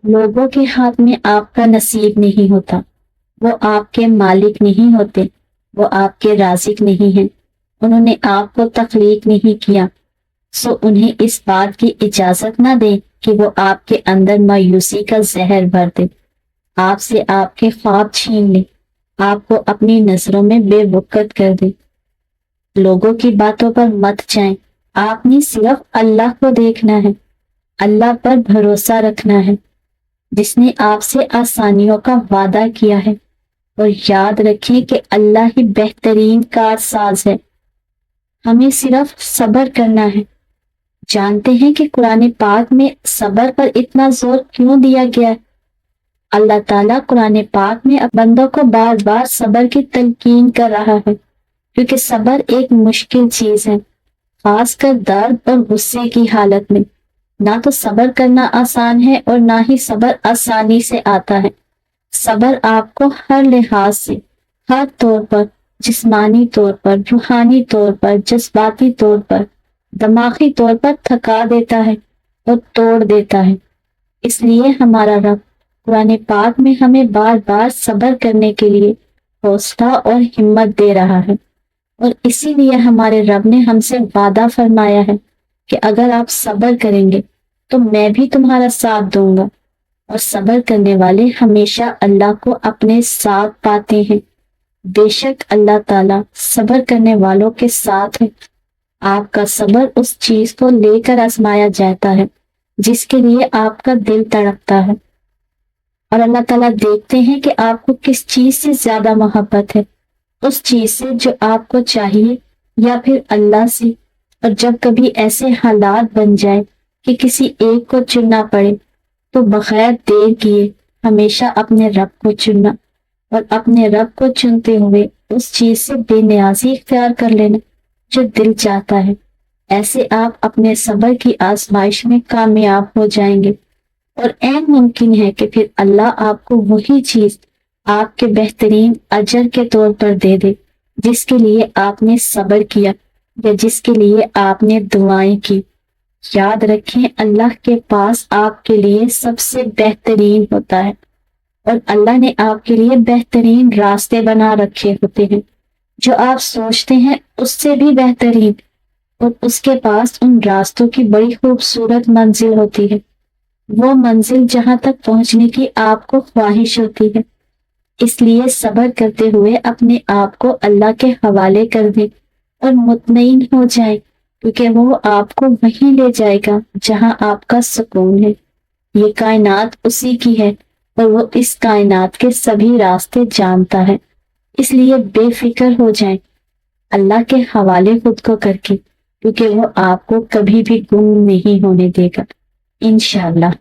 لوگوں کے ہاتھ میں آپ کا نصیب نہیں ہوتا، وہ آپ کے مالک نہیں ہوتے، وہ آپ کے رازق نہیں ہیں، انہوں نے آپ کو تخلیق نہیں کیا، سو انہیں اس بات کی اجازت نہ دیں کہ وہ آپ کے اندر مایوسی کا زہر بھر دے، آپ سے آپ کے خواب چھین لے، آپ کو اپنی نظروں میں بے وقت کر دے۔ لوگوں کی باتوں پر مت جائیں، آپ نے صرف اللہ کو دیکھنا ہے، اللہ پر بھروسہ رکھنا ہے جس نے آپ سے آسانیوں کا وعدہ کیا ہے، اور یاد رکھیں کہ اللہ ہی بہترین کارساز ہے۔ ہمیں صرف صبر کرنا ہے۔ جانتے ہیں کہ قرآن پاک میں صبر پر اتنا زور کیوں دیا گیا ہے؟ اللہ تعالیٰ قرآن پاک میں بندوں کو بار بار صبر کی تلقین کر رہا ہے، کیونکہ صبر ایک مشکل چیز ہے، خاص کر درد اور غصے کی حالت میں۔ نہ تو صبر کرنا آسان ہے اور نہ ہی صبر آسانی سے آتا ہے۔ صبر آپ کو ہر لحاظ سے، ہر طور پر، جسمانی طور پر، روحانی طور پر، جذباتی طور پر، دماغی طور پر تھکا دیتا ہے اور توڑ دیتا ہے۔ اس لیے ہمارا رب قرآن پاک میں ہمیں بار بار صبر کرنے کے لیے حوصلہ اور ہمت دے رہا ہے، اور اسی لیے ہمارے رب نے ہم سے وعدہ فرمایا ہے کہ اگر آپ صبر کریں گے تو میں بھی تمہارا ساتھ دوں گا، اور صبر کرنے والے ہمیشہ اللہ کو اپنے ساتھ پاتے ہیں۔ بے شک اللہ تعالیٰ صبر کرنے والوں کے ساتھ ہے۔ آپ کا صبر اس چیز کو لے کر آزمایا جاتا ہے جس کے لیے آپ کا دل تڑپتا ہے، اور اللہ تعالیٰ دیکھتے ہیں کہ آپ کو کس چیز سے زیادہ محبت ہے، اس چیز سے جو آپ کو چاہیے یا پھر اللہ سے۔ اور جب کبھی ایسے حالات بن جائے کہ کسی ایک کو چننا پڑے تو بغیر دیر کیے ہمیشہ اپنے رب کو چننا، اور اپنے رب کو چنتے ہوئے اس چیز سے بے نیازی اختیار کر لینا جو دل چاہتا ہے۔ ایسے آپ اپنے صبر کی آزمائش میں کامیاب ہو جائیں گے، اور عین ممکن ہے کہ پھر اللہ آپ کو وہی چیز آپ کے بہترین اجر کے طور پر دے دے جس کے لیے آپ نے صبر کیا یا جس کے لیے آپ نے دعائیں کی۔ یاد رکھیں اللہ کے پاس آپ کے لیے سب سے بہترین ہوتا ہے، اور اللہ نے آپ کے لیے بہترین راستے بنا رکھے ہوتے ہیں جو آپ سوچتے ہیں اس سے بھی بہترین، اور اس کے پاس ان راستوں کی بڑی خوبصورت منزل ہوتی ہے، وہ منزل جہاں تک پہنچنے کی آپ کو خواہش ہوتی ہے۔ اس لیے صبر کرتے ہوئے اپنے آپ کو اللہ کے حوالے کر دیں اور مطمئن ہو جائیں، کیونکہ وہ آپ کو وہیں لے جائے گا جہاں آپ کا سکون ہے۔ یہ کائنات اسی کی ہے، اور وہ اس کائنات کے سبھی راستے جانتا ہے، اس لیے بے فکر ہو جائیں اللہ کے حوالے خود کو کر کے، کیونکہ وہ آپ کو کبھی بھی گم نہیں ہونے دے گا انشاءاللہ۔